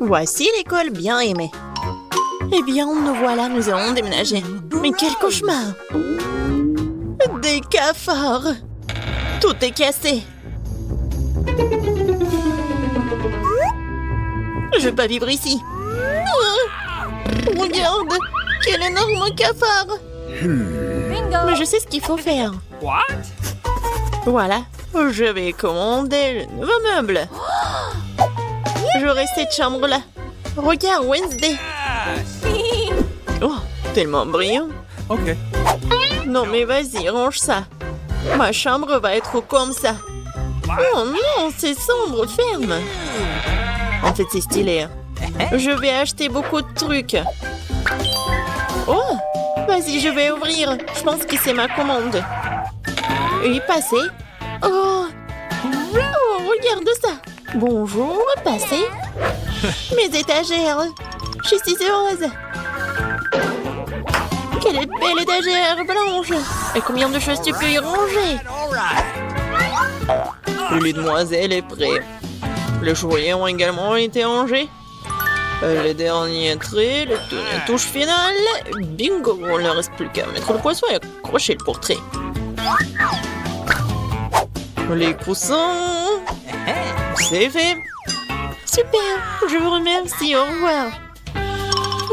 Voici l'école bien aimée. Eh bien, nous voilà, nous allons déménager. Mais quel cauchemar! Des cafards! Tout est cassé. Je veux pas vivre ici. Regarde, quel énorme cafard! Mais je sais ce qu'il faut faire. Voilà, je vais commander le nouveau meuble. J'aurai cette chambre-là. Regarde, Wednesday. Oh, tellement brillant. Ok. Non, mais vas-y, range ça. Ma chambre va être comme ça. Oh non, c'est sombre, ferme. En fait, c'est stylé. Je vais acheter beaucoup de trucs. Oh, vas-y, je vais ouvrir. Je pense que c'est ma commande. Oui, passez. Oh, regarde ça. Bonjour, passez. Mes étagères. Je suis heureuse. Quelle belle étagère blanche. Et combien de choses tu peux y ranger? Le demoiselle est prêt. Les jouets ont également été rangés. Les derniers traits, les touches finales. Bingo, il ne reste plus qu'à mettre le poisson et accrocher le portrait. Les coussins. C'est fait. Super, je vous remercie, au revoir.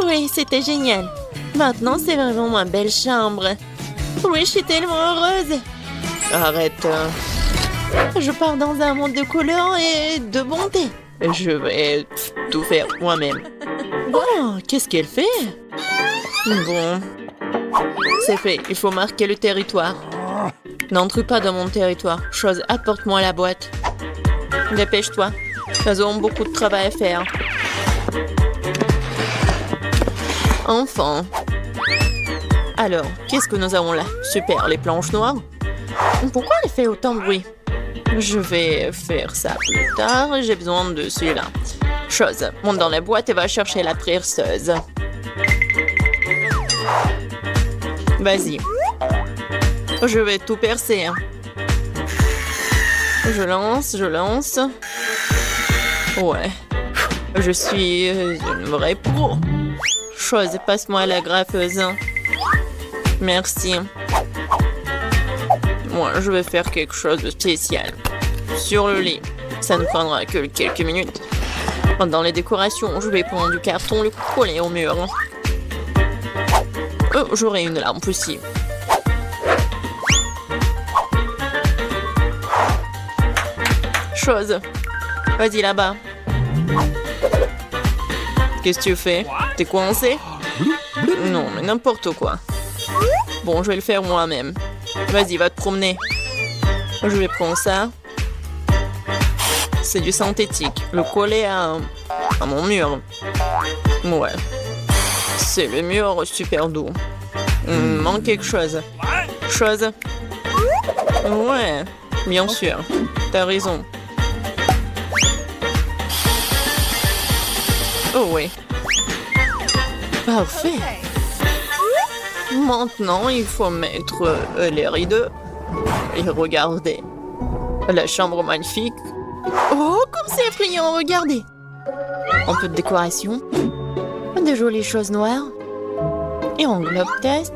Oui, c'était génial. Maintenant, c'est vraiment ma belle chambre. Oui, je suis tellement heureuse. Arrête. Je pars dans un monde de couleurs et de bonté. Je vais tout faire moi-même. Oh, qu'est-ce qu'elle fait? Bon. C'est fait, il faut marquer le territoire. N'entre pas dans mon territoire. Chose, apporte-moi la boîte. Dépêche-toi. Nous avons beaucoup de travail à faire. Enfin. Alors, qu'est-ce que nous avons là? Super, les planches noires. Pourquoi elle fait autant de bruit? Je vais faire ça plus tard. J'ai besoin de celui-là. Chose, monte dans la boîte et va chercher la perceuse. Vas-y. Je vais tout percer. Je lance. Ouais. Je suis une vraie pro. Chose, passe-moi la graffeuse. Merci. Moi, je vais faire quelque chose de spécial. Sur le lit. Ça ne prendra que quelques minutes. Dans les décorations, je vais prendre du carton, le coller au mur. Oh, j'aurai une lampe aussi. Chose. Vas-y là-bas. Qu'est-ce que tu fais? T'es coincé? Non, mais n'importe quoi. Bon, je vais le faire moi-même. Vas-y, va te promener. Je vais prendre ça. C'est du synthétique. Le coller à mon mur. Ouais. C'est le mur super doux. Il me manque quelque chose. Chose. Ouais, bien sûr. T'as raison. Oh oui. Parfait. Maintenant, il faut mettre les rideaux. Et regardez. La chambre magnifique. Oh, comme c'est effrayant, regardez. Un peu de décoration. De jolies choses noires. Et en globe test.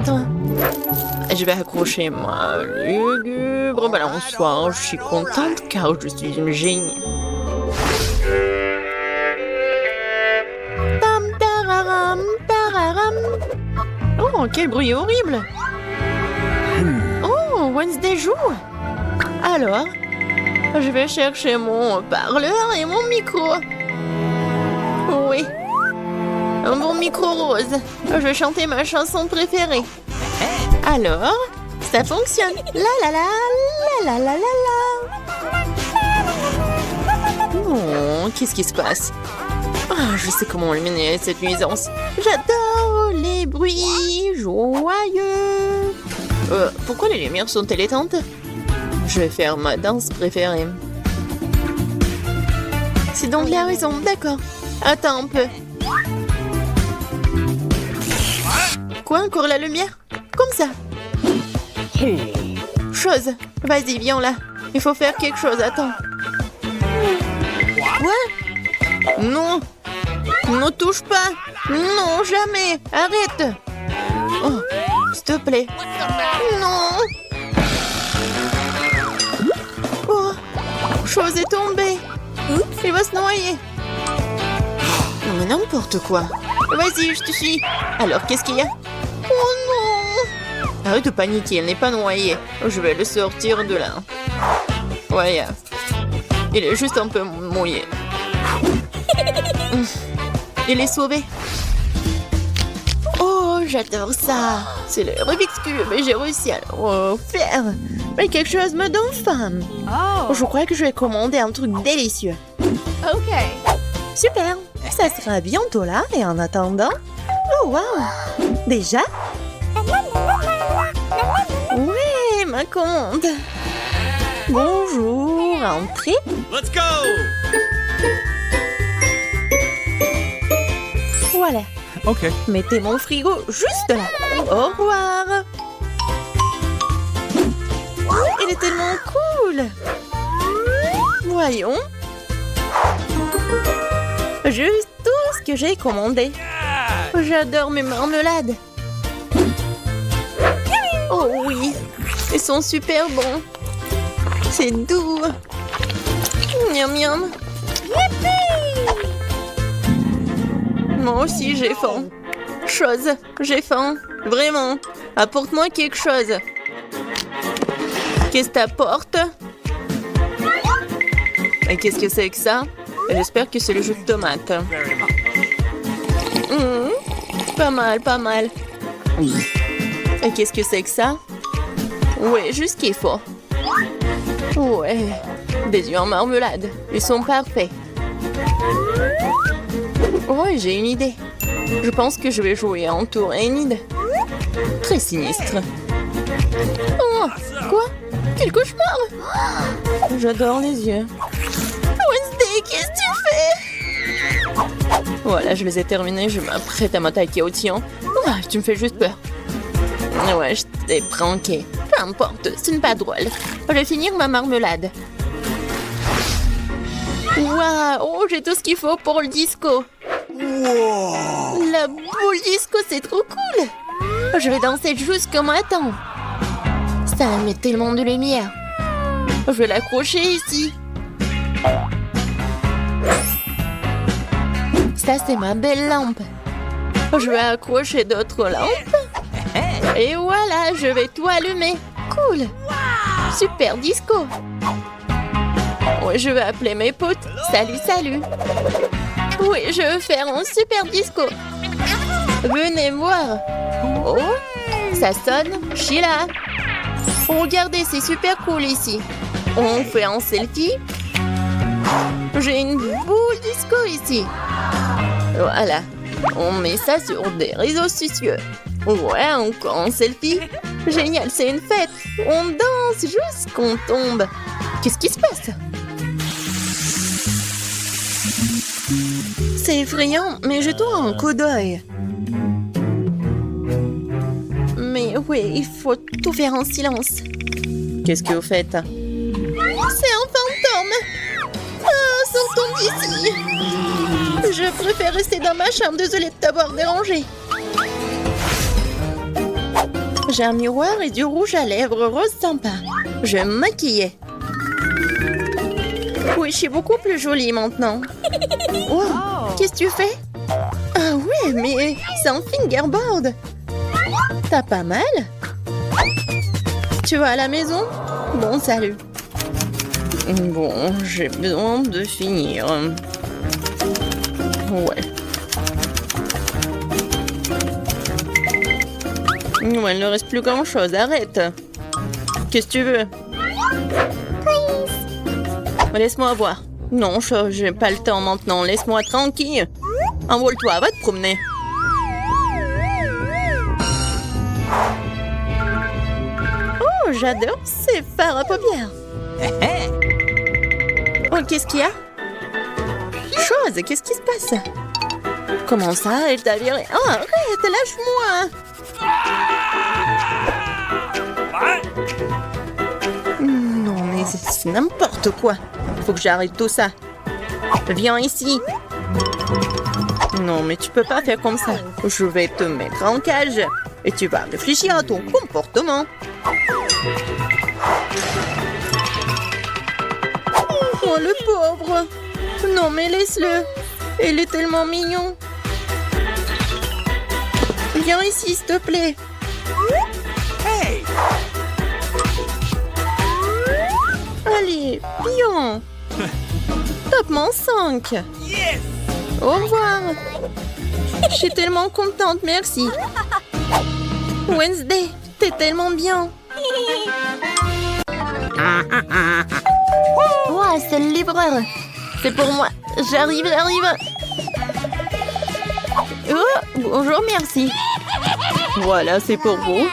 Je vais accrocher ma lugubre balançoire. Je suis contente car je suis une génie. Tam tararam, tararam. Oh, quel bruit horrible. Oh, Wednesday joue. Alors, je vais chercher mon parleur et mon micro. Oui. Un bon micro rose. Je vais chanter ma chanson préférée. Alors, ça fonctionne. La la la, la la la la la. Oh, qu'est-ce qui se passe? Ah, je sais comment éliminer cette nuisance. J'adore les bruits joyeux. Pourquoi les lumières sont-elles éteintes? Je vais faire ma danse préférée. C'est donc la raison, d'accord. Attends un peu. Quoi, encore la lumière? Comme ça. Chose. Vas-y, viens là. Il faut faire quelque chose, attends. Quoi? Non. Ne touche pas. Non, jamais. Arrête. Oh, s'il te plaît. Non. Oh, chose est tombée. Il va se noyer. Non, mais n'importe quoi. Vas-y, je te suis. Alors, qu'est-ce qu'il y a? Oh non. Arrête de paniquer, elle n'est pas noyée. Je vais le sortir de là. Ouais, il est juste un peu mouillé. Il est sauvé. Oh, j'adore ça. C'est le Rubik's Cube et j'ai réussi à le refaire. Mais quelque chose me donne faim. Oh. Je crois que je vais commander un truc délicieux. Ok. Super. Ça sera bientôt là et en attendant... Oh, wow. Déjà? Oui, ma commande. Bonjour, entrez. Let's go! Voilà. Ok. Mettez mon frigo juste là. Au revoir. Il est tellement cool. Voyons. Juste tout ce que j'ai commandé. J'adore mes marmelades. Oh oui, ils sont super bons. C'est doux. Miam miam. Moi aussi j'ai faim. J'ai faim. Vraiment. Apporte-moi quelque chose. Qu'est-ce que t'apportes? Et qu'est-ce que c'est que ça? J'espère que c'est le jus de tomate. Pas mal, pas mal. Et qu'est-ce que c'est que ça? Ouais, juste ce qu'il faut. Ouais, des œufs en marmelade. Ils sont parfaits. Ouais, j'ai une idée. Je pense que je vais jouer en tour Enid. Très sinistre. Oh, quoi? Quel cauchemar! J'adore les yeux. Wednesday, qu'est-ce que tu fais? Voilà, je les ai terminés. Je m'apprête à m'attaquer au tien. Ah, tu me fais juste peur. Ouais, je t'ai pranké. Peu importe, ce n'est pas drôle. Je vais finir ma marmelade. Waouh, oh, j'ai tout ce qu'il faut pour le disco. Wow. La boule disco, c'est trop cool. Je vais danser jusqu'au matin. Ça met tellement de lumière. Je vais l'accrocher ici. Ça, c'est ma belle lampe. Je vais accrocher d'autres lampes. Et voilà, je vais tout allumer. Cool. Super disco. Ouais, je vais appeler mes potes. Salut, salut. Oui, je veux faire un super disco. Venez voir. Oh, ça sonne. Je suis là. Regardez, c'est super cool ici. On fait un selfie. J'ai une boule disco ici. Voilà. On met ça sur des réseaux sociaux. Ouais, encore un selfie. Génial, c'est une fête. On danse jusqu'on tombe. Qu'est-ce qui se passe? C'est effrayant, mais jetons un coup d'œil. Mais oui, il faut tout faire en silence. Qu'est-ce que vous faites? C'est un fantôme! Ah, sortons d'ici! Je préfère rester dans ma chambre, désolée de t'avoir dérangé. J'ai un miroir et du rouge à lèvres rose sympa. Je vais me maquiller. Oui, je suis beaucoup plus jolie maintenant. Wow, qu'est-ce que tu fais? Ah ouais, mais c'est un fingerboard. T'as pas mal? Tu vas à la maison? Bon, salut. Bon, j'ai besoin de finir. Ouais. Ouais, il ne reste plus grand-chose. Arrête. Qu'est-ce que tu veux? Laisse-moi voir. Non, j'ai pas le temps maintenant. Laisse-moi tranquille. Envole-toi, va te promener. Oh, j'adore ces fards à paupières. Oh, qu'est-ce qu'il y a? Chose, qu'est-ce qui se passe? Comment ça? Elle t'a viré? Oh, arrête, lâche-moi! Non, mais c'est n'importe quoi. Faut que j'arrête tout ça. Viens ici. Non, mais tu peux pas faire comme ça. Je vais te mettre en cage. Et tu vas réfléchir à ton comportement. Oh, le pauvre. Non, mais laisse-le. Il est tellement mignon. Viens ici, s'il te plaît. Hey! Allez, viens. Top-ment 5. Yes! Au revoir. Je suis tellement contente, merci. Wednesday, t'es tellement bien. Ouah, c'est le livreur. C'est pour moi. J'arrive. Oh, bonjour, merci. Voilà, c'est pour vous.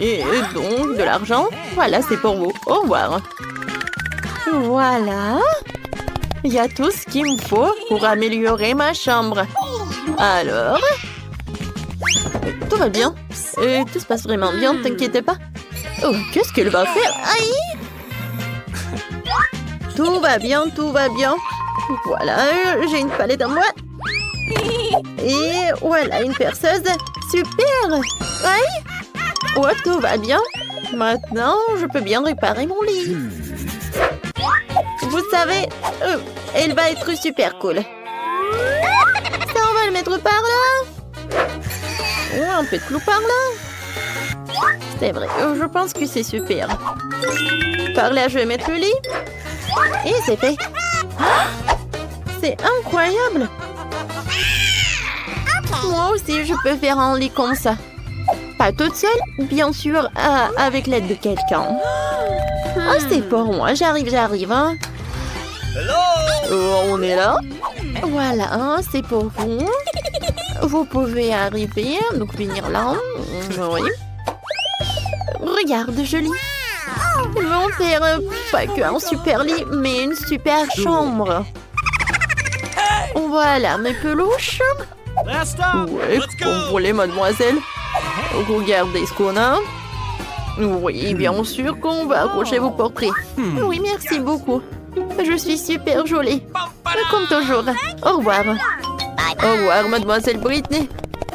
Et donc, de l'argent. Voilà, c'est pour vous. Au revoir. Voilà. Il y a tout ce qu'il me faut pour améliorer ma chambre. Alors, tout va bien. Tout se passe vraiment bien, ne t'inquiète pas. Oh, qu'est-ce qu'elle va faire? Aïe! Tout va bien. Voilà, j'ai une palette à moi. Et voilà, une perceuse. Super! Aïe! Oh, tout va bien. Maintenant, je peux bien réparer mon lit. Vous savez, elle va être super cool. Ça, on va le mettre par là. Oh, un peu de clou par là. C'est vrai, je pense que c'est super. Par là, je vais mettre le lit. Et c'est fait. Ah, c'est incroyable. Moi aussi, je peux faire un lit comme ça. Pas toute seule, bien sûr, avec l'aide de quelqu'un. Oh, c'est pour moi, j'arrive. Hein. On est là. Voilà, hein, c'est pour vous. Vous pouvez arriver, donc venir là. Oui. Regarde, je lis. Ils vont faire pas qu'un super lit, mais une super chambre. Voilà mes peluches. Ouais, contrôlez, mademoiselle. Regardez ce qu'on a. Oui, bien sûr qu'on va accrocher vos portraits. Oui, merci beaucoup. Je suis super jolie. Comme toujours. Au revoir. Au revoir, mademoiselle Britney.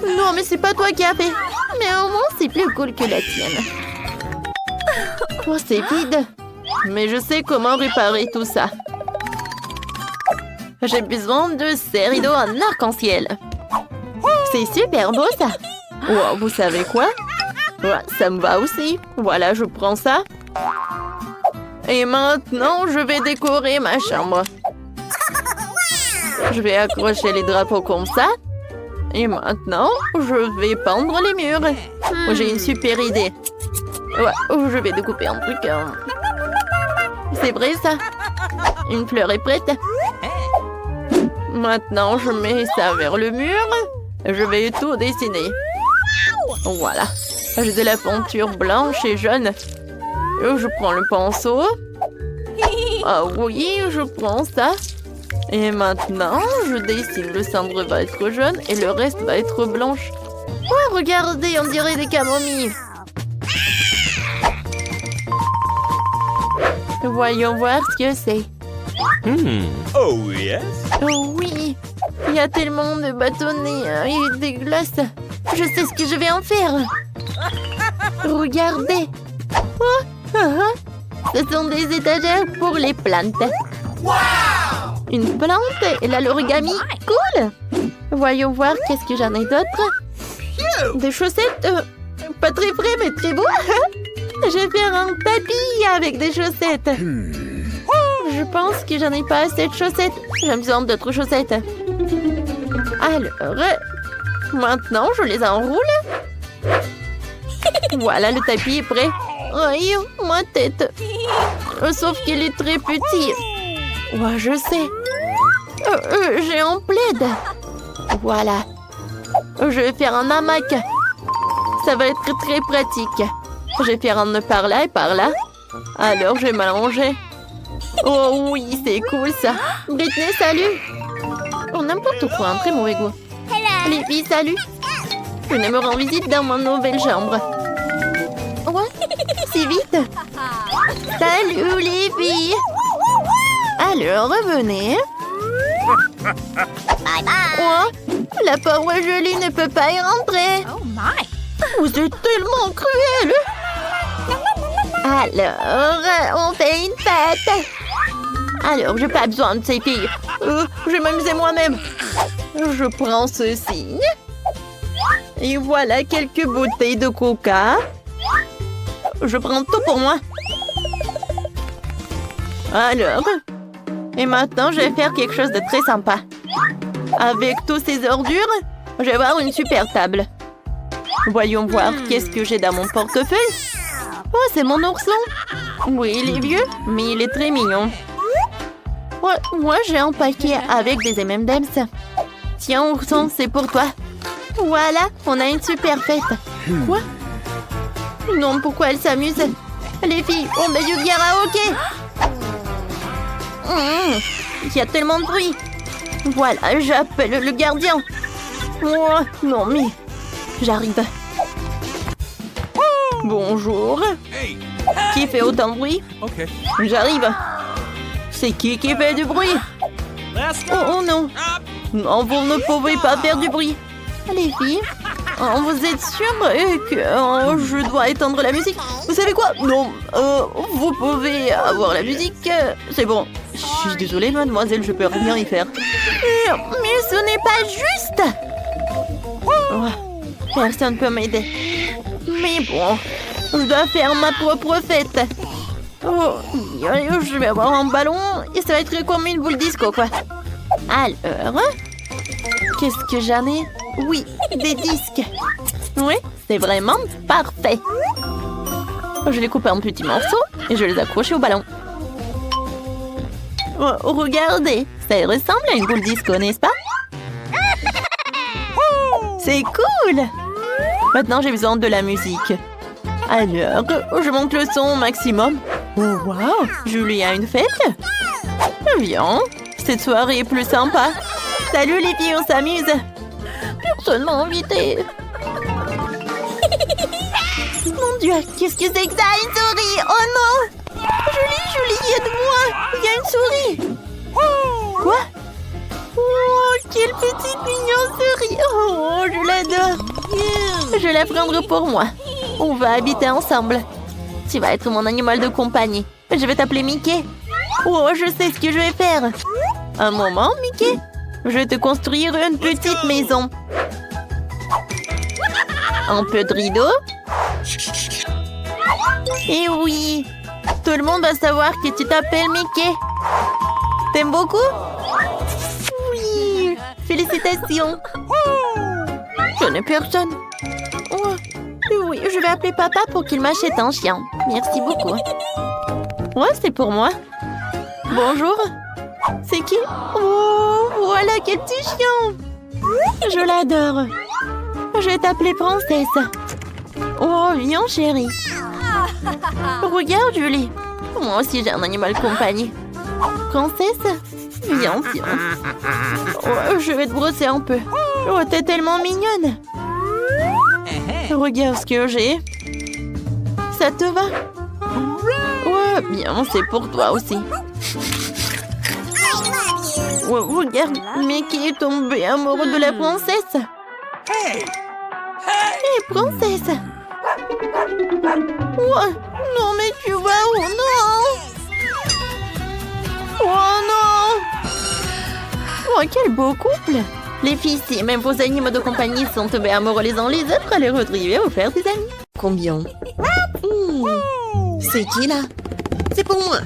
Non, mais c'est pas toi qui as fait. Mais au moins, c'est plus cool que la tienne. Oh, c'est vide. Mais je sais comment réparer tout ça. J'ai besoin de ces rideaux en arc-en-ciel. C'est super beau, ça. Wow, vous savez quoi? Ouais, ça me va aussi. Voilà, je prends ça. Et maintenant, je vais décorer ma chambre. Je vais accrocher les drapeaux comme ça. Et maintenant, je vais peindre les murs. J'ai une super idée. Ouais, je vais découper un truc. C'est vrai, ça? Une fleur est prête. Maintenant, je mets ça vers le mur. Je vais tout dessiner. Voilà. J'ai de la peinture blanche et jaune. Je prends le pinceau. Ah oui, je prends ça. Et maintenant, je dessine. Le centre va être jaune et le reste va être blanche. Oh, regardez, on dirait des camomilles. Voyons voir ce que c'est. Oh yes. Oh oui, il y a tellement de bâtonnets et des glaces. Je sais ce que je vais en faire. Regardez. Oh, ce sont des étagères pour les plantes. Une plante et l'origami. Cool. Voyons voir qu'est-ce que j'en ai d'autre. Des chaussettes. Pas très frais, mais très beau. Je vais faire un tapis avec des chaussettes. Je pense que j'en ai pas assez de chaussettes. J'ai besoin d'autres chaussettes. Alors, maintenant, je les enroule. Voilà, le tapis est prêt. Aïe, ma tête. Sauf qu'il est très petit. Ouais, je sais. J'ai un plaid. Voilà. Je vais faire un hamac. Ça va être très pratique. Je vais faire un nœud par là et par là. Alors, je vais m'allonger. Oh oui, c'est cool ça. Britney, salut. Oh, n'importe quoi, un très mauvais goût. Les filles, salut. Venez me rendre visite dans ma nouvelle chambre. Ouais, c'est vite. Salut les filles. Alors, revenez. Oh, La pauvre Julie ne peut pas y rentrer. Oh my! Vous êtes tellement cruel. Alors, on fait une fête. Alors, j'ai pas besoin de ces filles. Je vais m'amuser moi-même. Je prends ceci. Et voilà quelques bouteilles de coca. Je prends tout pour moi. Alors, et maintenant, je vais faire quelque chose de très sympa. Avec toutes ces ordures, je vais avoir une super table. Voyons voir qu'est-ce que j'ai dans mon portefeuille. Oh, c'est mon ourson. Oui, il est vieux, mais il est très mignon. Ouais, moi, j'ai un paquet avec des M&M's. Tiens, ourson, c'est pour toi. Voilà, on a une super fête. Quoi? Non, pourquoi elle s'amuse? Les filles, on met du karaoké. Il y a tellement de bruit. Voilà, j'appelle le gardien. Oh, non, mais... J'arrive. Bonjour. Hey. Qui fait autant de bruit? Okay. J'arrive. C'est qui fait du bruit? Oh non. Non, vous ne pouvez pas faire du bruit. Les filles, vous êtes sûres que je dois éteindre la musique? Vous savez quoi? Non, vous pouvez avoir la musique. C'est bon. Je suis désolée, mademoiselle, je peux rien y faire. Mais ce n'est pas juste. Oh, personne ne peut m'aider. Mais bon, je dois faire ma propre fête. Oh, je vais avoir un ballon et ça va être comme une boule disco, quoi. Alors, qu'est-ce que j'en ai? Oui, des disques. Oui, c'est vraiment parfait. Je les coupe en petits morceaux et je les accroche au ballon. Oh, regardez, ça ressemble à une boule disco, n'est-ce pas? C'est cool! Maintenant, j'ai besoin de la musique. Alors, je monte le son au maximum. Oh, wow! Julie a une fête? Viens, cette soirée est plus sympa. Salut les filles, on s'amuse. Personne m'a invité. Mon Dieu, qu'est-ce que c'est que ça? Une souris! Oh non! Julie, aide-moi! Il y a une souris! Quoi? Oh, quelle petite mignonne souris! Oh, je l'adore! Je vais la prendre pour moi. On va habiter ensemble. Tu vas être mon animal de compagnie. Je vais t'appeler Mickey. Oh, je sais ce que je vais faire. Un moment, Mickey. Je vais te construire une petite maison. Un peu de rideau. Et oui, tout le monde va savoir que tu t'appelles Mickey. T'aimes beaucoup? Oui, félicitations. Je n'ai personne. Oh, oui, je vais appeler papa pour qu'il m'achète un chien. Merci beaucoup. Ouais, c'est pour moi. Bonjour. C'est qui? Oh, voilà quel petit chien. Je l'adore. Je vais t'appeler princesse. Oh, viens, chérie. Regarde, Julie. Moi aussi, j'ai un animal compagnie. Princesse? Viens. Oh, je vais te brosser un peu. Oh, t'es tellement mignonne. Regarde ce que j'ai. Ça te va? Ouais, bien, c'est pour toi aussi. Ouais, regarde, Mickey est tombé amoureux de la princesse. Hé, princesse! Ouais, non, mais tu vas où? Non! Oh non! Oh, quel beau couple! Les filles, si même vos animaux de compagnie sont tombés amoureux les uns les autres, allez retrouver vous faire des amis. Combien? C'est qui là? C'est pour moi.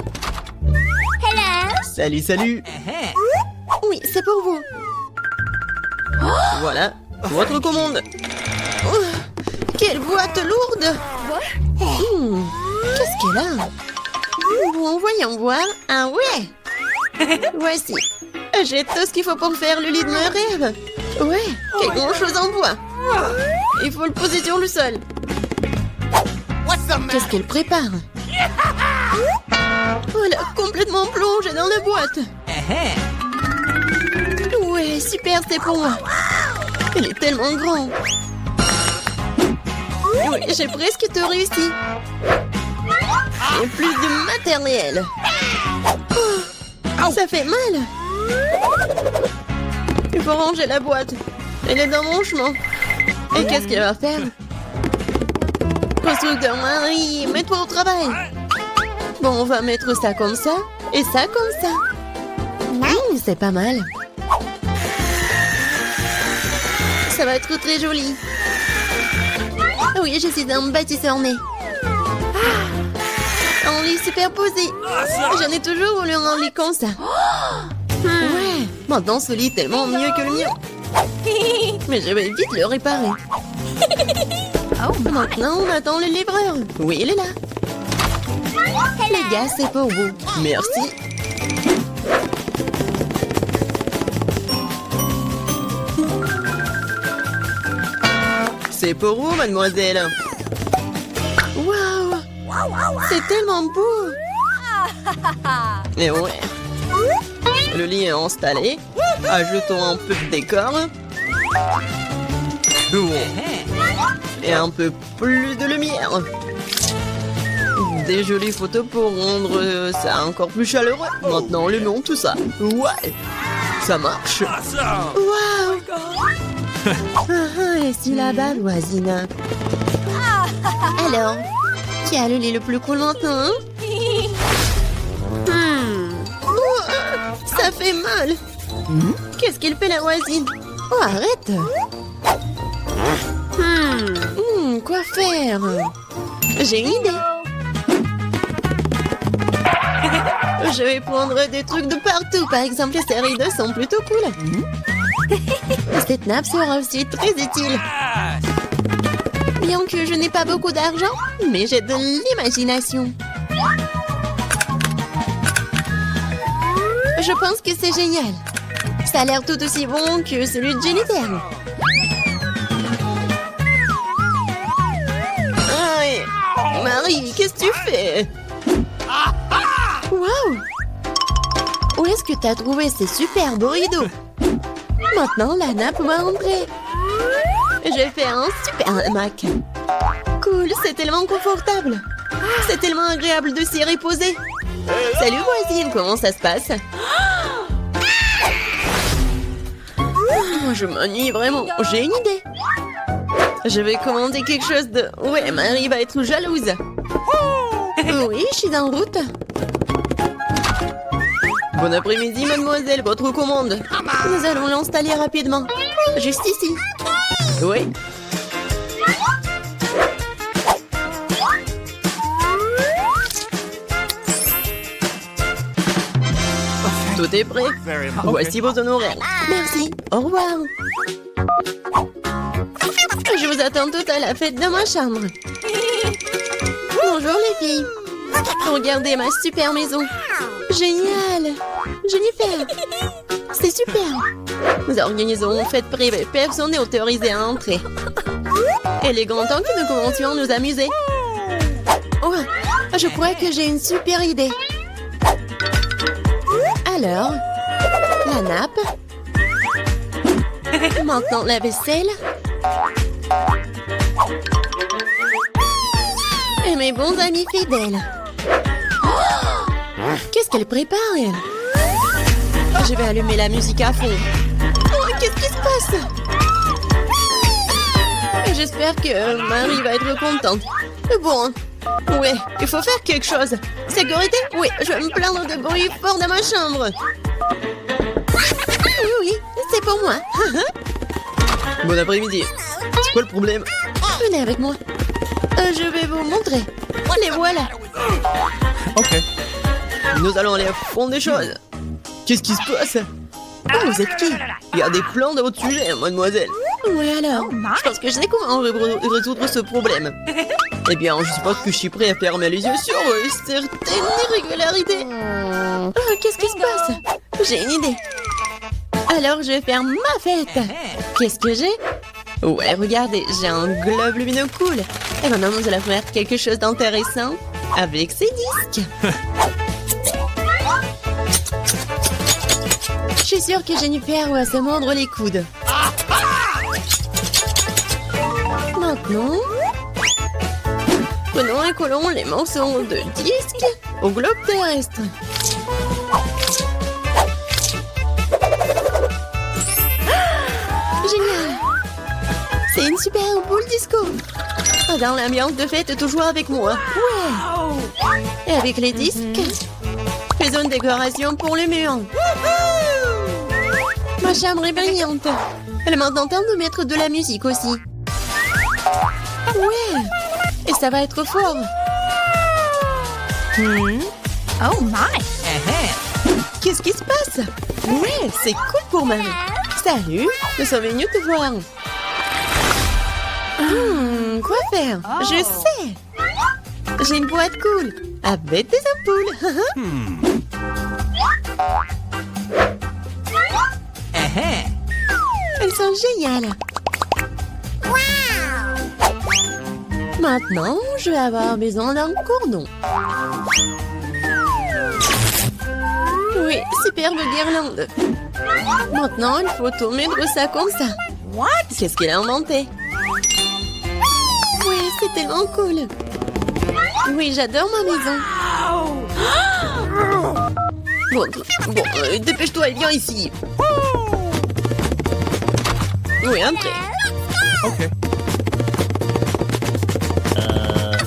Salut, salut. Oui, c'est pour vous. Voilà, votre commande. Oh, quelle boîte lourde! Qu'est-ce qu'elle a? Bon, voyons voir. Ah ouais! Voici. J'ai tout ce qu'il faut pour faire le lit de mes rêves. Ouais, quelle grande chose en bois. Il faut le poser sur le sol. Qu'est-ce qu'elle prépare? Voilà, complètement plongée dans la boîte. Ouais, super, c'est pour moi. Elle est tellement grande. Oui, j'ai presque tout réussi. Et plus de matériel. Oh, ça fait mal. Il faut ranger la boîte. Elle est dans mon chemin. Et qu'est-ce qu'elle va faire? Constructeur Marie, mets-toi au travail. Bon, on va mettre ça comme ça et ça comme ça. C'est pas mal. Ça va être très joli. Oui, je suis un bâtisseur né. Un lit superposé. J'en ai toujours voulu un lit comme ça. Ouais, maintenant ce lit est tellement mieux que le mien. Mais je vais vite le réparer. Maintenant, on attend le livreur. Oui, il est là. Les gars, c'est pour vous. Merci. C'est pour vous, mademoiselle. Waouh! C'est tellement beau! Et ouais. Le lit est installé. Ajoutons un peu de décor. Et un peu plus de lumière. Des jolies photos pour rendre ça encore plus chaleureux. Maintenant, le nom, tout ça. Ouais! Ça marche. Waouh! Et si là-bas, voisine. Alors, qui a le lit le plus cool maintenant? Ça fait mal. Qu'est-ce qu'il fait la voisine? Oh, arrête. Quoi faire? J'ai une idée. Je vais prendre des trucs de partout. Par exemple, ces rideaux sont plutôt cool. Cette nappe sera aussi très utile. Bien que je n'ai pas beaucoup d'argent, mais j'ai de l'imagination. Je pense que c'est génial. Ça a l'air tout aussi bon que celui de Jennifer. Aïe. Marie, qu'est-ce que tu fais? Waouh! Où est-ce que tu as trouvé ces superbes rideaux? Maintenant, la nappe va entrer. Je vais faire un super hamac. Cool, c'est tellement confortable. C'est tellement agréable de s'y reposer. Salut voisine, comment ça se passe? Je m'ennuie vraiment. J'ai une idée. Je vais commander quelque chose de... Ouais, Marie va être jalouse. Oui, je suis en route. Bon après-midi, mademoiselle, votre commande. Nous allons l'installer rapidement. Juste ici. Oui. Tout est prêt. Voici vos honoraires. Merci. Au revoir. Je vous attends toutes à la fête de ma chambre. Bonjour les filles. Regardez ma super maison. Génial. Jennifer. C'est super. Nous organisons une fête privée. Personne n'est autorisé à entrer. Il est grand temps que nous commencions à nous amuser. Oh, je crois que j'ai une super idée. Alors, la nappe. Maintenant, la vaisselle. Et mes bons amis fidèles. Oh, qu'est-ce qu'elle prépare, elle? Je vais allumer la musique à fond. Oh, qu'est-ce qui se passe? J'espère que Marie va être contente. Bon, ouais, il faut faire quelque chose. Sécurité? Oui, je vais me plaindre de bruit fort dans ma chambre. Oui, c'est pour moi. Bon après-midi. C'est quoi le problème? Venez avec moi. Je vais vous montrer. Les voilà. Ok. Nous allons aller à fond des choses. Qu'est-ce qui se passe? Oh, vous êtes qui? Il y a des plans de votre sujet, mademoiselle. Oui, alors, je pense que je sais comment résoudre ce problème. Eh bien, je suppose que je suis prêt à fermer les yeux sur certaines irrégularités. Oh, qu'est-ce qui se passe? J'ai une idée. Alors, je vais faire ma fête. Qu'est-ce que j'ai? Ouais, regardez, j'ai un globe lumineux cool. Et maintenant, nous allons faire quelque chose d'intéressant avec ces disques. Je suis sûre que Jennifer va se mordre les coudes. Maintenant, prenons et collons les morceaux de disque au globe terrestre. Ah, génial! une super boule disco. Dans l'ambiance de fête, toujours avec moi. Ouais. Et avec les disques, faisons une décoration pour le mur. Ma chambre est brillante. Elle est maintenant temps de mettre de la musique aussi. Ouais. Et ça va être fort. Oh my! Qu'est-ce qui se passe? Ouais, c'est cool pour Marie. Salut, nous sommes venus te voir. Quoi faire? Je sais. J'ai une boîte cool avec des ampoules. Elles sont géniales. Maintenant, je vais avoir besoin d'un cordon. Oui, superbe guirlande. Maintenant, il faut tout mettre ça comme ça. What? Qu'est-ce qu'il a inventé? Oui, c'est tellement cool. Oui, j'adore ma maison. Bon, dépêche-toi et viens ici. Oui, entrez. Ok.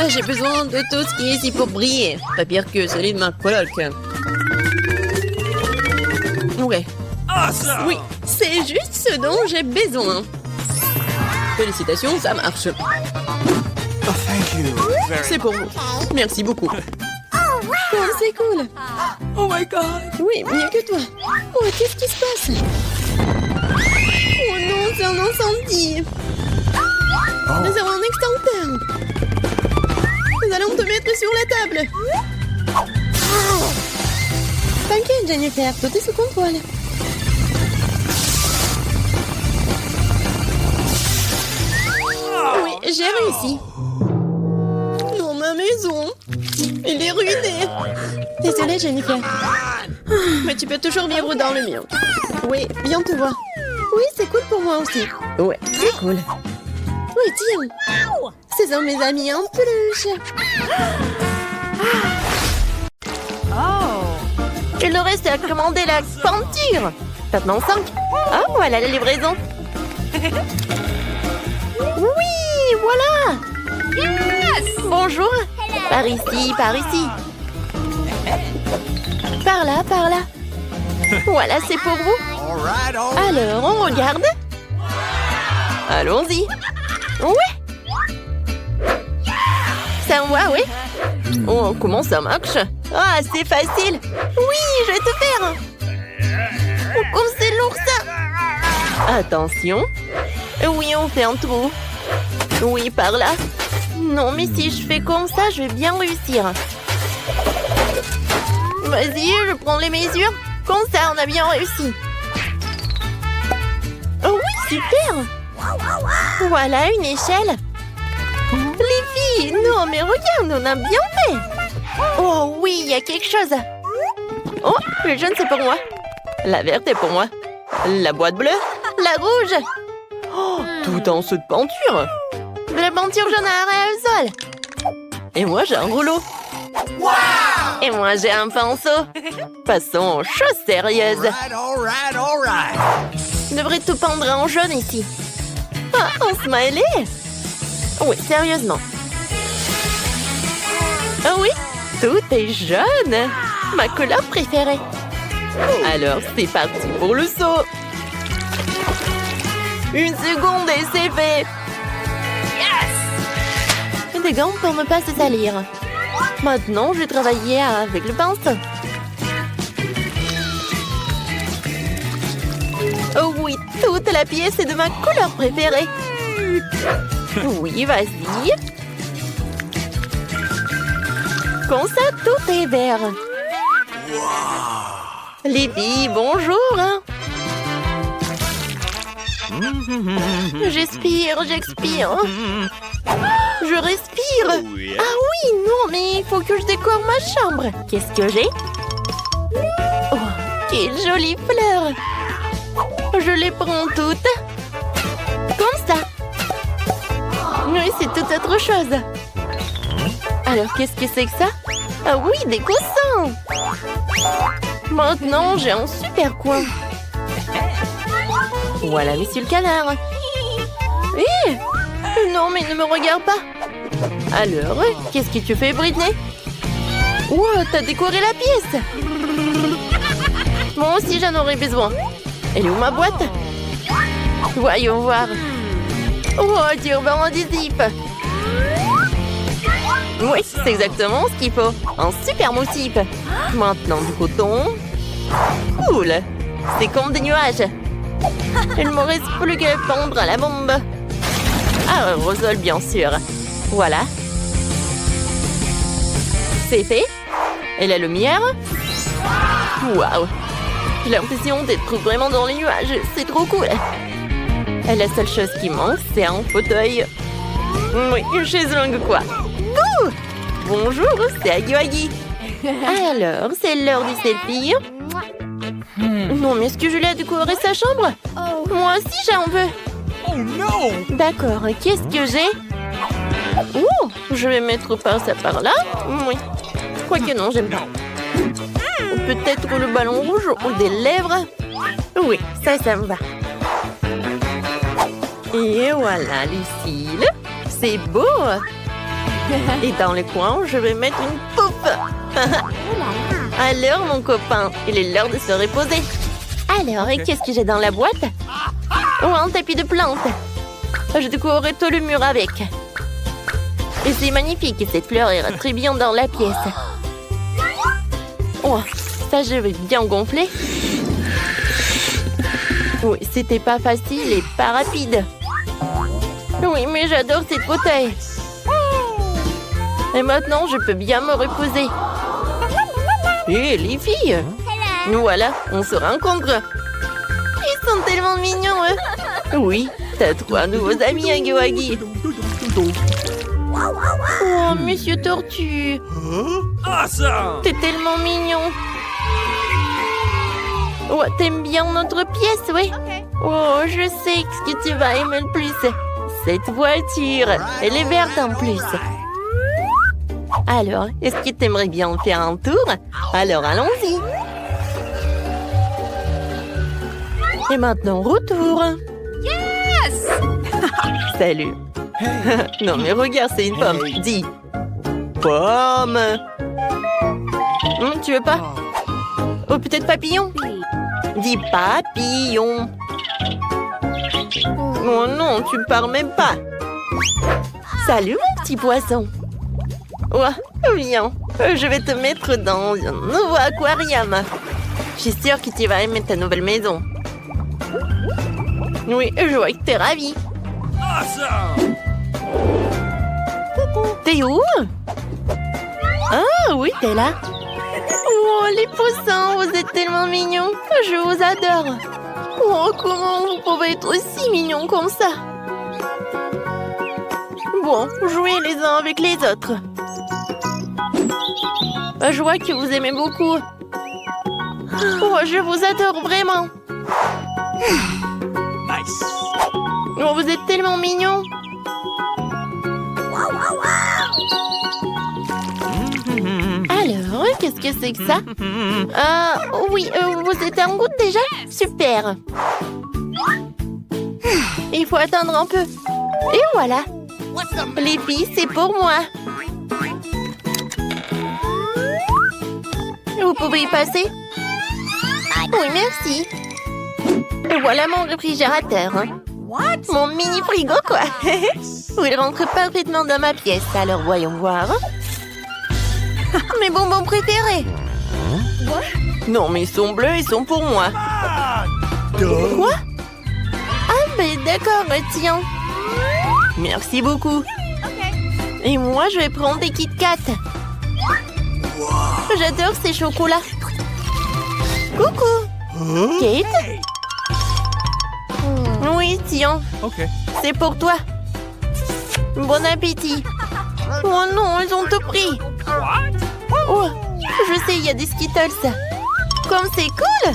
J'ai besoin de tout ce qui est ici pour briller. Pas pire que celui de ma coloc. Ouais. Awesome. Oui, c'est juste ce dont j'ai besoin. Félicitations, ça marche. Oh, thank you. C'est pour vous. Merci beaucoup. Oh, c'est cool. Oh my God. Oui, mieux que toi. Oh, qu'est-ce qui se passe? Oh non, c'est un incendie. Nous avons un extincteur. Nous allons te mettre sur la table. T'inquiète, Jennifer, tout est sous contrôle. Oui, j'ai réussi. Non, ma maison. Elle est ruinée. Désolée, Jennifer. Mais tu peux toujours vivre dans le mien. Oui, viens te voir. Oui, c'est cool pour moi aussi. Ouais, c'est cool. Oui, tiens. Ce sont mes amis en peluche. Il nous reste à commander la peinture. Maintenant 5. Ah, voilà la livraison. Oui, voilà. Bonjour. Par ici, par ici. Par là, par là. Voilà, c'est pour vous. All right, all right. Alors, on regarde. Allons-y. Ouais. C'est un moi, oui. Oh, comment ça marche? Ah, c'est facile. Oui, je vais te faire. Oh, comme c'est lourd, ça. Attention. Oui, on fait un trou. Oui, par là. Non, mais si je fais comme ça, je vais bien réussir. Vas-y, je prends les mesures. Comme ça, on a bien réussi. Oh oui, super. Voilà une échelle. Les filles, non, mais regarde, on a bien fait. Oh oui, il y a quelque chose. Oh, le jaune, c'est pour moi. La verte est pour moi. La boîte bleue. La rouge. Oh, tout en dessous de peinture. De la peinture jaune à aérosol. Et moi, j'ai un rouleau. Et moi, j'ai un pinceau. Passons aux choses sérieuses. All right, all right. Je devrais tout peindre en jaune ici. Ah, un smiley. Oui, sérieusement. Ah oui, tout est jaune. Ma couleur préférée. Alors, c'est parti pour le saut. Une seconde et c'est fait. Yes! Des gants pour ne pas se salir. Maintenant, je vais travailler avec le pinceau. Oh oui, toute la pièce est de ma couleur préférée. Oui, vas-y. Comme ça, tout est vert. Les filles, bonjour. J'expire. Je respire. Ah oui, non, mais il faut que je décore ma chambre. Qu'est-ce que j'ai? Oh, quelle jolie fleur. Je les prends toutes. Comme ça. Oui, c'est toute autre chose. Alors, qu'est-ce que c'est que ça? Ah oui, des coussins. Maintenant, j'ai un super coin. Voilà, monsieur le canard. Hé! Non, mais ne me regarde pas. Alors, qu'est-ce que tu fais, Britney? Wow, t'as décoré la pièce. Moi aussi, j'en aurais besoin. Elle est où ma boîte? Voyons voir. Oh, du ruban adhésif. Oui, c'est exactement ce qu'il faut. Un super motif. Maintenant, du coton. Cool. C'est comme des nuages. Il ne me reste plus qu'à pendre à la bombe. Aérosol, bien sûr. Voilà. C'est fait. Et la lumière? Waouh! J'ai l'impression d'être vraiment dans les nuages. C'est trop cool. Et la seule chose qui manque, c'est un fauteuil. Oui, une chaise longue quoi. Ouh! Bonjour, c'est Agui. Alors, c'est l'heure du selfie. Non, mais est-ce que Julie a décoré sa chambre? Moi aussi, j'en veux. Oh no! D'accord, qu'est-ce que j'ai? Oh, je vais mettre ça par là. Oui. Quoique non, j'aime pas. Ou peut-être le ballon rouge ou des lèvres. Oui, ça me va. Et voilà, Lucille. C'est beau. Et dans le coin, je vais mettre une poupe. Alors, mon copain, il est l'heure de se reposer. Alors, et qu'est-ce que j'ai dans la boîte? Oh, un tapis de plantes. Je décorerai tout le mur avec. Et c'est magnifique, cette fleur ira très bien dans la pièce. Oh, ça je vais bien gonfler. Oui, c'était pas facile et pas rapide. Oui, mais j'adore cette fauteuil. Et maintenant, je peux bien me reposer. Hé, les filles! Voilà, on se rencontre. Ils sont tellement mignons, eux. Oui, t'as 3 nouveaux amis, Agui. Oh, Monsieur Tortue. Awesome! T'es tellement mignon. Oh, t'aimes bien notre pièce, oui? Oh, je sais ce que tu vas aimer le plus. Cette voiture. Elle est verte en plus. Alors, est-ce que t'aimerais bien faire un tour? Alors, allons-y. Et maintenant, retour. Yes! Salut. Non, mais regarde, c'est une pomme. Dis. Pomme. Tu veux pas? Oh, peut-être papillon? Dis papillon. Oh non, tu parles même pas. Salut, mon petit poisson. Oh, viens. Je vais te mettre dans un nouveau aquarium. Je suis sûre que tu vas aimer ta nouvelle maison. Oui, je vois que t'es ravie. Awesome! T'es où? Ah oui, t'es là. Oh, les poussins, vous êtes tellement mignons. Je vous adore. Oh, comment vous pouvez être aussi mignons comme ça? Bon, jouez les uns avec les autres. Je vois que vous aimez beaucoup. Oh, je vous adore vraiment. Nice! Oh, vous êtes tellement mignons. Alors, qu'est-ce que c'est que ça? Oui, vous êtes en goutte déjà? Super. Il faut attendre un peu. Et voilà. Les filles, c'est pour moi. Vous pouvez y passer? Oui, merci. Et voilà mon réfrigérateur. Mon mini frigo, quoi. Il rentre parfaitement dans ma pièce. Alors, voyons voir. Mes bonbons préférés. Non, mais ils sont bleus, ils sont pour moi. Quoi? Ah, mais d'accord, tiens. Merci beaucoup. Et moi, je vais prendre des Kit Kat. J'adore ces chocolats. Coucou. Kate? Oui, tiens. Okay. C'est pour toi. Bon appétit. Oh non, ils ont tout pris. Oh, je sais, il y a des Skittles. Comme c'est cool.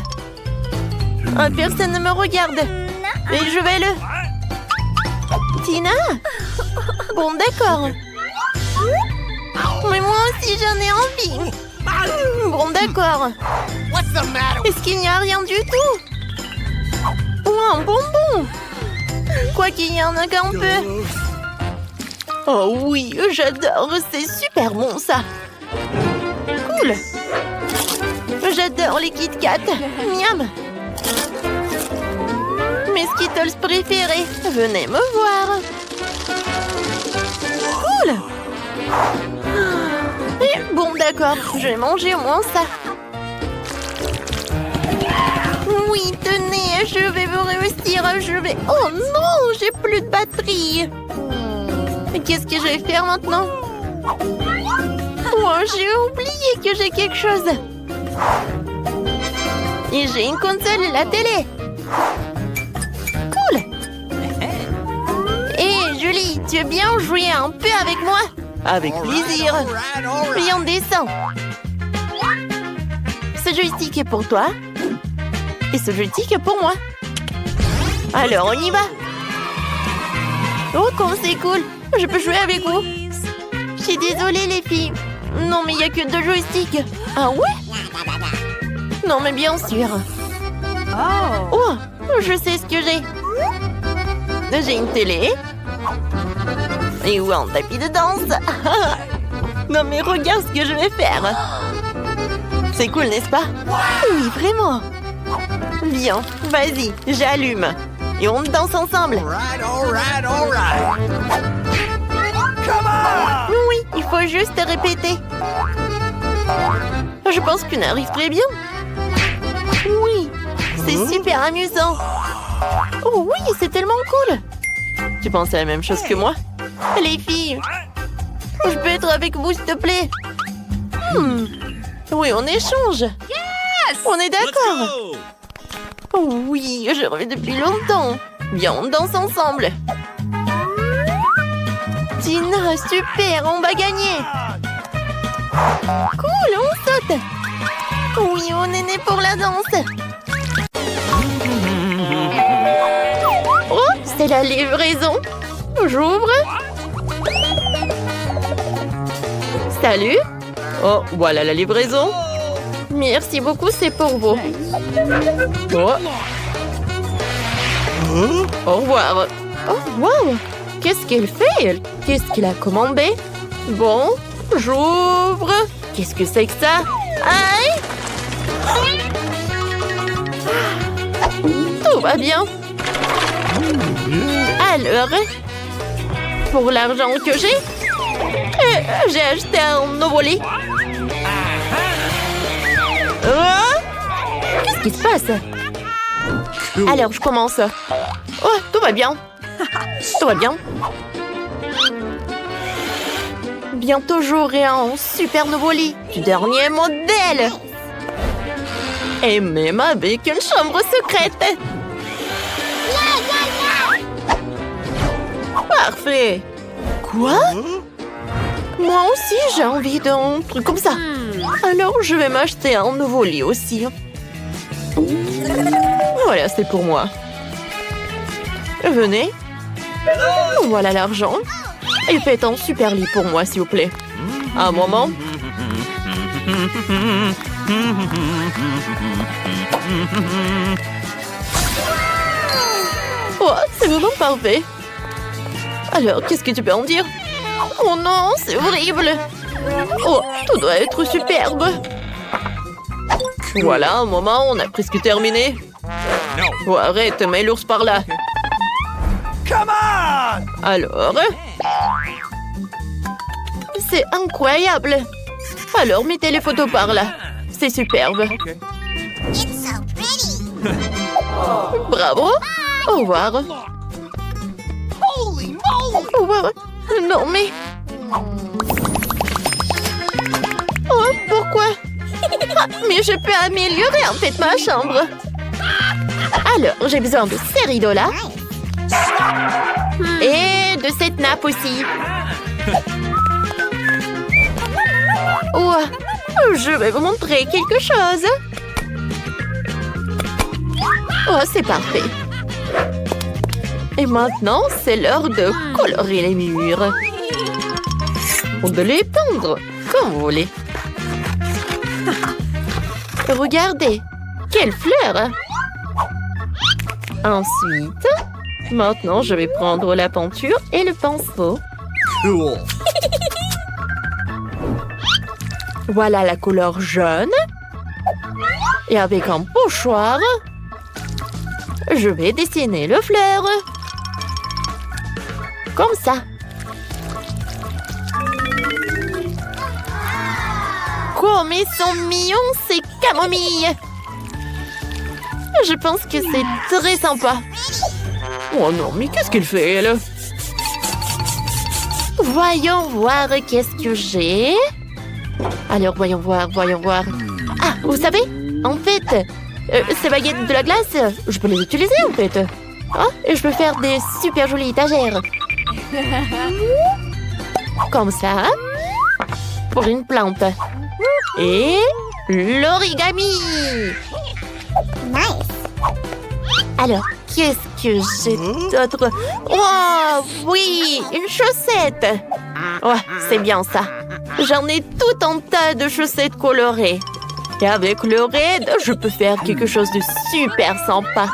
Personne ne me regarde. Et je vais le... Tina? Bon, d'accord. Mais moi aussi, j'en ai envie. Bon, d'accord. Est-ce qu'il n'y a rien du tout? Oh, un bonbon. Quoi crois qu'il y en a qu'un peu. Oh oui, j'adore. C'est super bon, ça. Cool. J'adore les Kit Kat. Miam. Mes Skittles préférés. Venez me voir. Cool. Bon, d'accord. Je vais manger au moins ça. Oui, tenez, je vais vous réussir. Oh non, j'ai plus de batterie. Qu'est-ce que je vais faire maintenant? Oh, j'ai oublié que j'ai quelque chose. Et j'ai une console et la télé. Cool. Hé, Julie, tu veux bien jouer un peu avec moi? Avec plaisir. Viens, descends. Ce joystick est pour toi. Et ce joystick est pour moi. Alors, on y va. Oh, comme c'est cool. Je peux jouer avec vous. Je suis désolée, les filles. Non, mais il n'y a que 2 joysticks. Ah ouais? Non, mais bien sûr. Oh, je sais ce que j'ai. J'ai une télé. Et ouais, un tapis de danse. Non, mais regarde ce que je vais faire. C'est cool, n'est-ce pas? Oui, vraiment. Bien, vas-y, j'allume. Et on danse ensemble. All right. Come on! Oui, il faut juste répéter. Je pense qu'on arrive très bien. Oui, c'est super amusant. Oh oui, c'est tellement cool. Tu penses à la même chose que moi? Les filles, je peux être avec vous, s'il te plaît? Oui, on échange. On est d'accord. Oh oui, je rêve depuis longtemps. Viens, on danse ensemble. Tina, super, on va gagner. Cool, on saute. Oui, on est né pour la danse. Oh, c'est la livraison. J'ouvre. Salut. Oh, voilà la livraison. Merci beaucoup, c'est pour vous. Oh. Au revoir. Oh, wow. Qu'est-ce qu'elle fait? Qu'est-ce qu'il a commandé? Bon, j'ouvre. Qu'est-ce que c'est que ça? Aïe! Tout va bien. Alors, pour l'argent que j'ai acheté un nouveau lit. Qu'est-ce qui se passe? Alors, je commence. Oh, tout va bien. Tout va bien. Bientôt, j'aurai un super nouveau lit du dernier modèle. Et même avec une chambre secrète. Parfait. Quoi? Moi aussi, j'ai envie d'un truc comme ça. Alors, je vais m'acheter un nouveau lit aussi. Voilà, c'est pour moi. Venez. Voilà l'argent. Et faites un super lit pour moi, s'il vous plaît. Un moment. Oh, c'est vraiment parfait. Alors, qu'est-ce que tu peux en dire? Oh non, c'est horrible. Oh, tout doit être superbe. Voilà, un moment, on a presque terminé. Oh, arrête, mets l'ours par là. Come on! Alors? C'est incroyable. Alors, mettez les photos par là. C'est superbe. Okay. Bravo. Au revoir. Au revoir. Non, mais... Oh, pourquoi? Ah, mais je peux améliorer en fait ma chambre. Alors, j'ai besoin de ces rideaux-là. Et de cette nappe aussi. Oh, je vais vous montrer quelque chose. Oh, c'est parfait. Et maintenant, c'est l'heure de colorer les murs. Ou de les peindre, comme vous voulez. Regardez, quelle fleur! Ensuite, Maintenant, je vais prendre la peinture et le pinceau. Cool. Voilà la couleur jaune. Et avec un pochoir, je vais dessiner le fleur. Comme ça. Comme ils sont mignons, ces camomilles. Je pense que c'est très sympa. Oh non, mais qu'est-ce qu'elle fait, elle? Voyons voir qu'est-ce que j'ai. Alors, voyons voir. Ah, vous savez, en fait, ces baguettes de la glace, je peux les utiliser, en fait. Ah, et je peux faire des super jolies étagères. Comme ça. Pour une plante. Et l'origami. Nice. Alors, qu'est-ce que j'ai d'autre? Oh, oui, une chaussette. Ouais, c'est bien ça. J'en ai tout un tas de chaussettes colorées. Et avec le raid, je peux faire quelque chose de super sympa.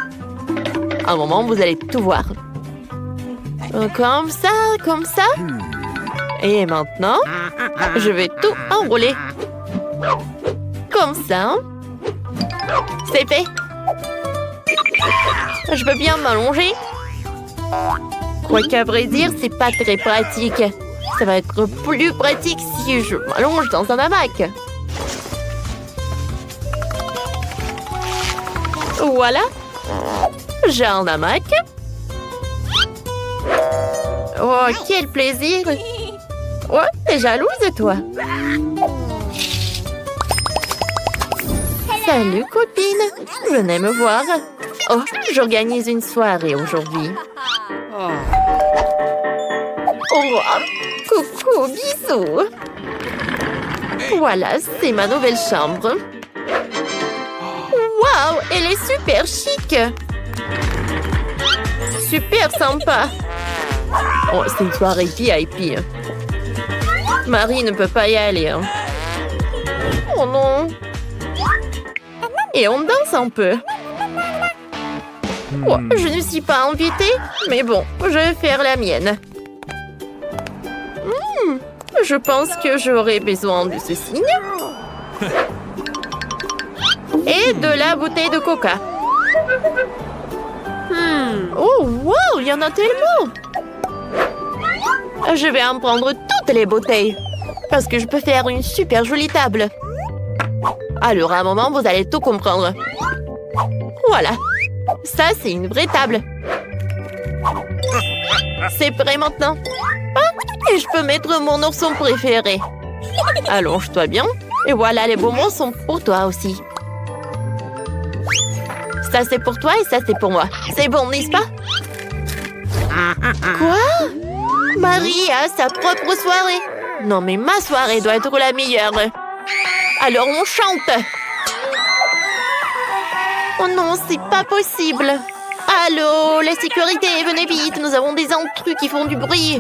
Un moment, vous allez tout voir. Comme ça. Et maintenant, je vais tout enrouler. Comme ça. C'est fait. Je peux bien m'allonger. Quoiqu'à vrai dire, c'est pas très pratique. Ça va être plus pratique si je m'allonge dans un hamac. Voilà. J'ai un hamac. Oh, quel plaisir. Oh, t'es jalouse, toi. Salut, copine. Venez me voir. Oh, j'organise une soirée aujourd'hui. Oh, coucou, bisous. Voilà, c'est ma nouvelle chambre. Waouh, elle est super chic. Super sympa. Oh, c'est une soirée VIP. Marie ne peut pas y aller. Hein. Oh non. Et on danse un peu. Oh, je ne suis pas invitée, mais bon, je vais faire la mienne. Je pense que j'aurai besoin de ce signe. Et de la bouteille de coca. Oh, wow, il y en a tellement. Je vais en prendre toutes les bouteilles. Parce que je peux faire une super jolie table. Alors, à un moment, vous allez tout comprendre. Voilà. Ça, c'est une vraie table. C'est prêt maintenant. Ah, et je peux mettre mon ourson préféré. Allonge-toi bien. Et voilà, les bonbons sont pour toi aussi. Ça, c'est pour toi et ça, c'est pour moi. C'est bon, n'est-ce pas? Quoi? Marie a sa propre soirée. Non, mais ma soirée doit être la meilleure. Alors, on chante. Oh non, c'est pas possible. Allô, la sécurité, venez vite. Nous avons des intrus qui font du bruit.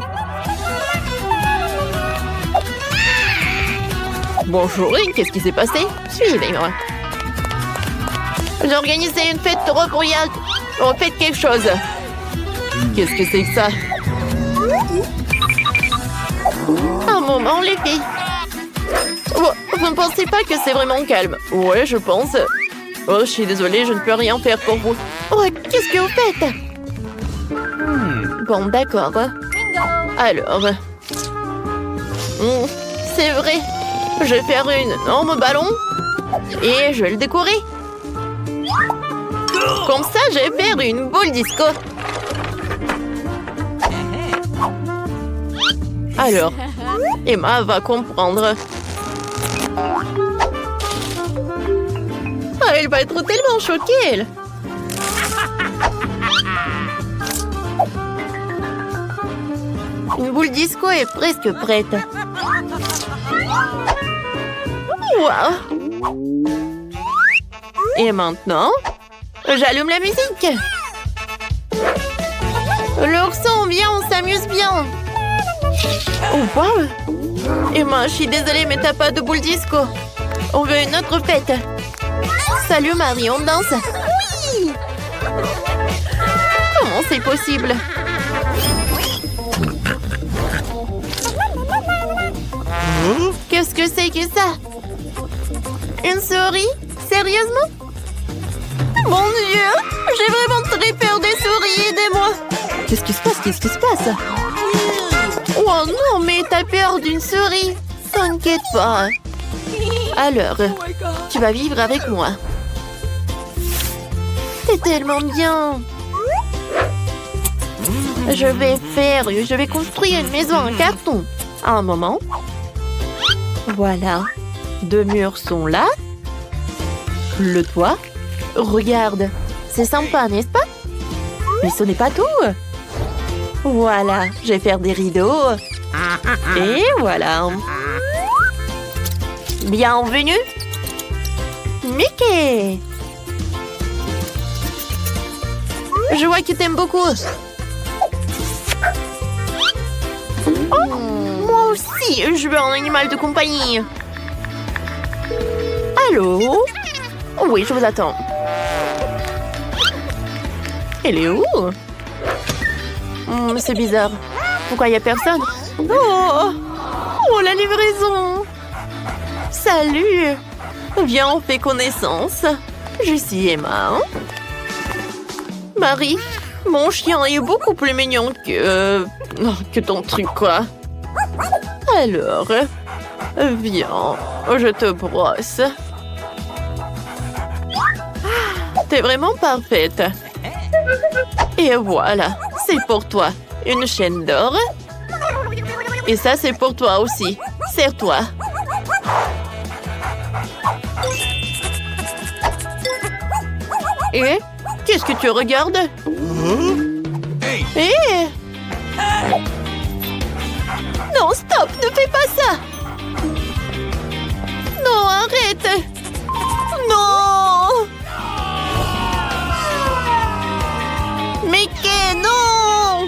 Bonjour, qu'est-ce qui s'est passé? Suivez-moi. J'ai organisé une fête royale. On fait quelque chose. Qu'est-ce que c'est que ça? Un moment, les filles. Oh, vous ne pensez pas que c'est vraiment calme? Ouais, je pense. Oh, je suis désolée, je ne peux rien faire pour vous. Oh, qu'est-ce que vous faites? Bon, d'accord. Alors... c'est vrai. Je vais faire une énorme ballon. Et je vais le décorer. Comme ça, je vais faire une boule disco. Alors, Emma va comprendre. Ah, elle va être tellement choquée, elle. Une boule disco est presque prête. Wow. Et maintenant, j'allume la musique. L'ourson, viens, on s'amuse bien. Oh, wow. Emma, je suis désolée, mais t'as pas de boule disco. On veut une autre fête. Salut Marie, on danse. Oui. Comment c'est possible. Qu'est-ce que c'est que ça? Une souris? Sérieusement? Mon Dieu! J'ai vraiment très peur des souris, aidez-moi! Qu'est-ce qui se passe? Qu'est-ce qui se passe? Oh non, mais t'as peur d'une souris? T'inquiète pas. Alors, tu vas vivre avec moi. C'est tellement bien. Je vais construire une maison en carton. Un moment. Voilà. 2 murs sont là. Le toit. Regarde. C'est sympa, n'est-ce pas? Mais ce n'est pas tout. Voilà. Je vais faire des rideaux. Et voilà. Bienvenue. Mickey. Je vois que t'aimes beaucoup. Oh, moi aussi, je veux un animal de compagnie. Allô? Oui, je vous attends. Elle est où? C'est bizarre. Pourquoi il n'y a personne? Oh, la livraison. Salut. Viens, on fait connaissance. Je suis Emma. Marie, mon chien est beaucoup plus mignon que ton truc, quoi. Alors, viens, je te brosse. T'es vraiment parfaite. Et voilà, c'est pour toi. Une chaîne d'or. Et ça, c'est pour toi aussi. Serre-toi. Et qu'est-ce que tu regardes? Eh! Non, stop! Ne fais pas ça! Non, arrête! Non! Mickey, non!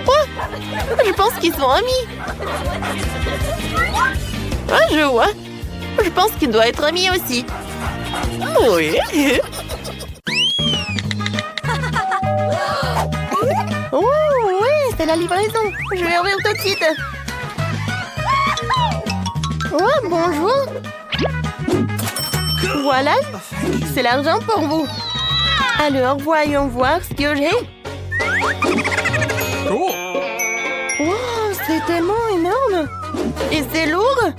Oh! Je pense qu'ils sont amis. Ah, je vois. Je pense qu'ils doivent être amis aussi. Oui. Oh, oui, c'est la livraison. Je vais ouvrir tout de suite. Oh, bonjour. Voilà, c'est l'argent pour vous. Alors, voyons voir ce que j'ai. Oh, c'est tellement énorme. Et c'est lourd.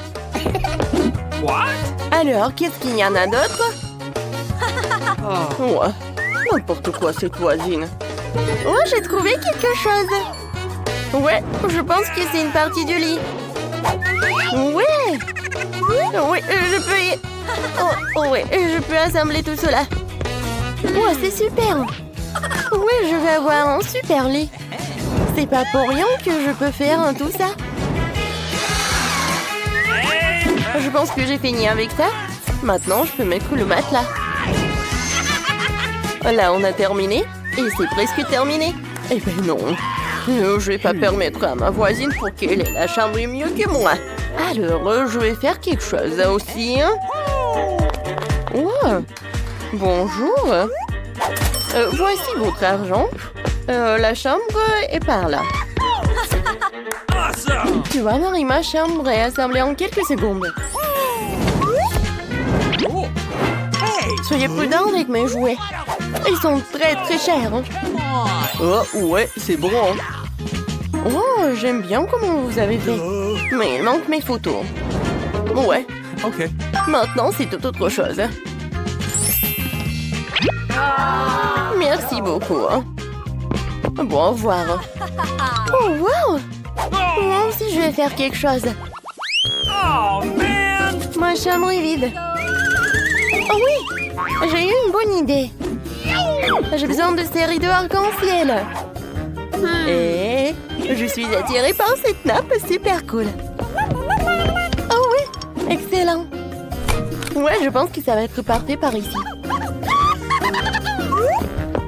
Alors, qu'est-ce qu'il y en a d'autre? Ouais, n'importe quoi cette voisine. Oh, j'ai trouvé quelque chose. Ouais, je pense que c'est une partie du lit. Ouais. Oui, je peux ouais, je peux assembler tout cela. Ouais, c'est super. Oui, je vais avoir un super lit. C'est pas pour rien que je peux faire tout ça. Je pense que j'ai fini avec ça. Maintenant, je peux mettre le matelas. Là, on a terminé. Et c'est presque terminé. Eh ben non. Je vais pas permettre à ma voisine pour qu'elle ait la chambre mieux que moi. Alors, je vais faire quelque chose aussi. Oh. Bonjour. Voici votre argent. La chambre est par là. Tu vois, Marie, ma chambre est assemblée en quelques secondes. Soyez prudents avec mes jouets. Ils sont très très chers. Oh, ouais, c'est bon. Oh, j'aime bien comment vous avez fait. Mais il manque mes photos. Ouais. Ok. Maintenant, c'est tout autre chose. Merci beaucoup. Bon, au revoir. Oh, wow! Moi aussi, je vais faire quelque chose. Oh, man! Ma chambre est vide. Oh oui! J'ai eu une bonne idée. J'ai besoin de ces rideaux arc-en-ciel. Et je suis attirée par cette nappe super cool. Oh oui! Excellent! Ouais, je pense que ça va être parfait par ici.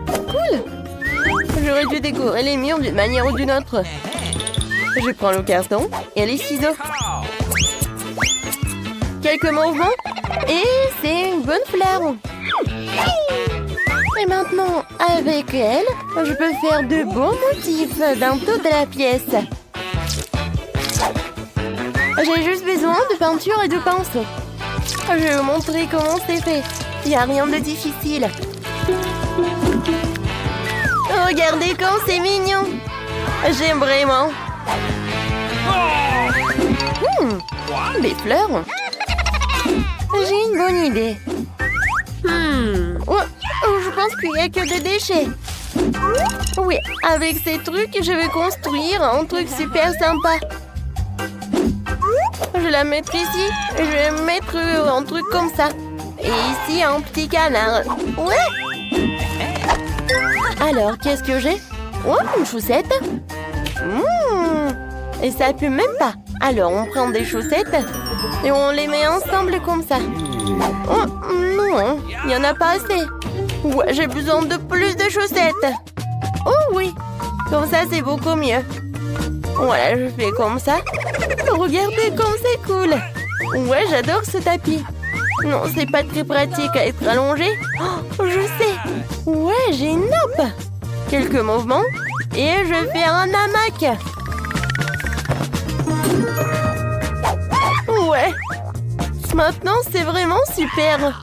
Cool! J'aurais dû décorer les murs d'une manière ou d'une autre. Je prends le carton et les ciseaux. Quelques mouvements et c'est une bonne fleur. Et maintenant, avec elle, je peux faire de beaux motifs dans toute la pièce. J'ai juste besoin de peinture et de pinceau. Je vais vous montrer comment c'est fait. Il n'y a rien de difficile. Regardez comme c'est mignon. J'aime vraiment. Des fleurs. J'ai une bonne idée. Je pense qu'il n'y a que des déchets. Oui, avec ces trucs, je vais construire un truc super sympa. Je la mettre ici. Je vais mettre un truc comme ça. Et ici, un petit canard. Ouais. Alors, qu'est-ce que j'ai? Oh, une chaussette. Et ça pue même pas. Alors, on prend des chaussettes et on les met ensemble comme ça. Oh, non, il n'y en a pas assez. Ouais, j'ai besoin de plus de chaussettes. Oh oui, comme ça, c'est beaucoup mieux. Voilà, je fais comme ça. Regardez comme c'est cool. Ouais, j'adore ce tapis. Non, c'est pas très pratique à être allongé. Oh, je sais. Ouais, j'ai une nappe. Quelques mouvements et je fais un hamac. Ouais. Maintenant, c'est vraiment super.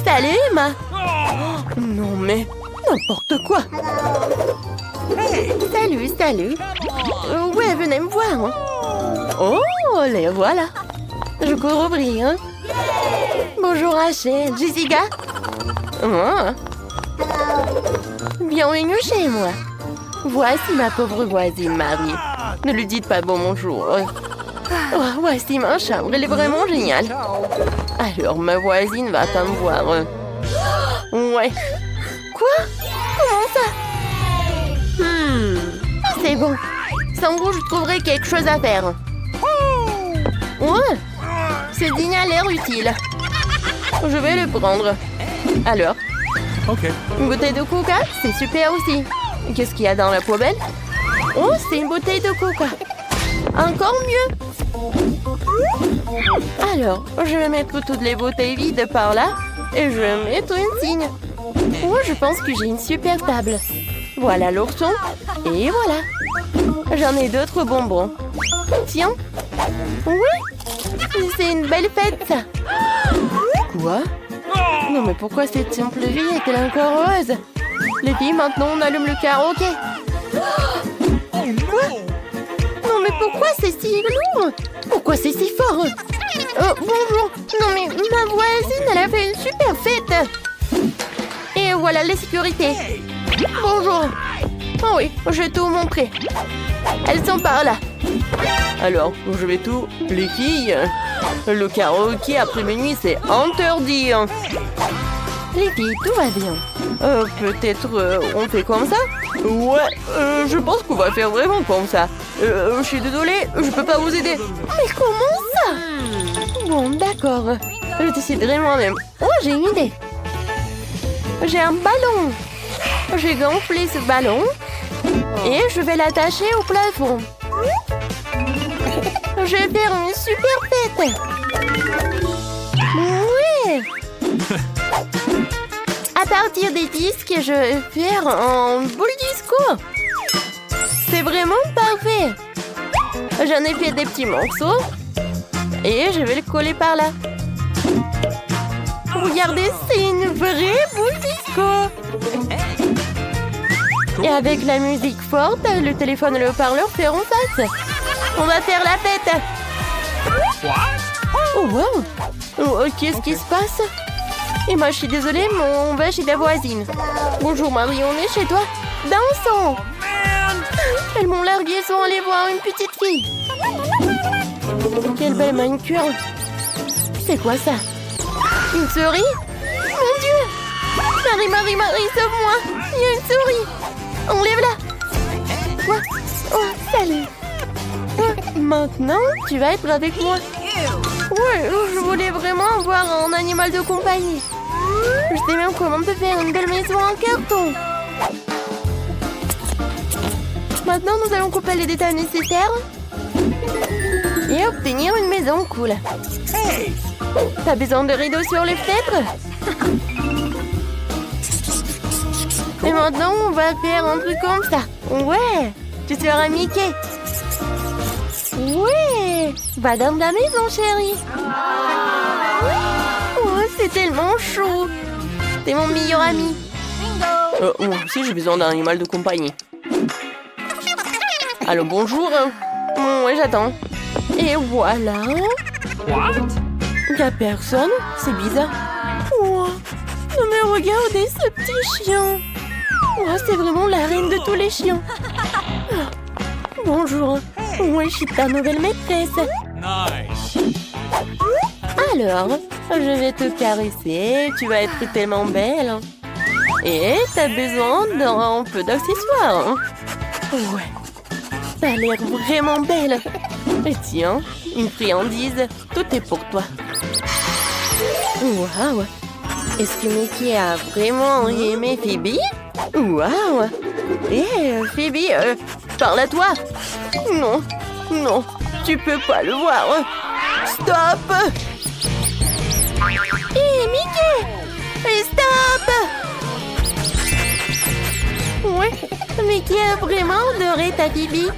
Salut, Emma. Oh, non, mais n'importe quoi. Salut, salut. Ouais, venez me voir. Oh, les voilà. Je cours ouvrir. Bonjour, Rachel. Jessica. Oh. Bienvenue chez moi. Voici ma pauvre voisine Marie. Ne lui dites pas bonjour. Oh, voici ma chambre, elle est vraiment géniale. Alors, ma voisine va pas me voir. Ouais. Quoi? Comment ça? C'est bon. Sans vous, je trouverai quelque chose à faire. Ouais. Ce dîner a l'air utile. Je vais le prendre. Alors? Ok. Une bouteille de coca, c'est super aussi. Qu'est-ce qu'il y a dans la poubelle? Oh, c'est une bouteille de coca. Encore mieux. Alors, je vais mettre toutes les bouteilles vides par là et je vais mettre une signe. Oh, je pense que j'ai une super table. Voilà l'ourson et voilà. J'en ai d'autres bonbons. Tiens. Oui, c'est une belle fête ça. Quoi? Non mais pourquoi cette simple vie est-elle encore heureuse? Les filles, maintenant on allume le karaoké. Quoi? Non mais pourquoi c'est si lourd? Pourquoi c'est si fort? Bonjour. Non mais ma voisine, elle a fait une super fête. Et voilà les sécurités. Bonjour. Oh oui, je vais tout vous montrer. Elles sont par là. Alors, je vais tout... Les filles, le karaoké après minuit, c'est interdit. Les filles, tout va bien. Peut-être on fait comme ça? Ouais, je pense qu'on va faire vraiment comme ça. Je suis désolée, je peux pas vous aider. Mais comment ça? Bon, d'accord. Je déciderai moi-même. Oh, j'ai une idée. J'ai un ballon. J'ai gonflé ce ballon et je vais l'attacher au plafond. Je vais faire une super fête. Oui. À partir des disques, je vais faire un boule disco. C'est vraiment parfait. J'en ai fait des petits morceaux et je vais le coller par là. Regardez, c'est une vraie boule disco. Et avec la musique forte, le téléphone et le haut-parleur feront face. On va faire la fête. Oh wow. Oh, qu'est-ce qui se passe? Et moi, je suis désolée, mais on va chez la voisine. Bonjour Marie, on est chez toi. Dansons. Elles m'ont largué, elles sont allées voir une petite fille. Quelle belle manicure. C'est quoi ça? Une souris? Mon Dieu! Marie, sauve-moi! Il y a une souris! Enlève-la! Quoi? Oh, salut! Maintenant, tu vas être avec moi. Ouais, je voulais vraiment avoir un animal de compagnie. Je sais même comment on peut faire une belle maison en carton. Maintenant, nous allons couper les détails nécessaires et obtenir une maison cool. T'as besoin de rideaux sur les fenêtres? maintenant, on va faire un truc comme ça. Ouais, tu seras Mickey. Ouais, va dans la maison, chérie. Oh, c'est tellement chaud. T'es mon meilleur ami. Moi aussi, j'ai besoin d'un animal de compagnie. Allô, bonjour. Ouais, j'attends. Et voilà. What? Y'a personne? C'est bizarre. Oh, non mais regardez ce petit chien. Oh, c'est vraiment la reine de tous les chiens. Ah, bonjour. Ouais, je suis ta nouvelle maîtresse. Nice. Alors, je vais te caresser. Tu vas être tellement belle. Et t'as besoin d'un peu d'accessoires. Ouais. T'as l'air vraiment belle. Et tiens, une friandise. Tout est pour toi. Waouh! Est-ce que Mickey a vraiment aimé Phoebe? Waouh! Hé, Phoebe, parle à toi! Non, non, tu peux pas le voir! Stop! Hé, Mickey! Stop! Ouais, Mickey a vraiment adoré ta Phoebe.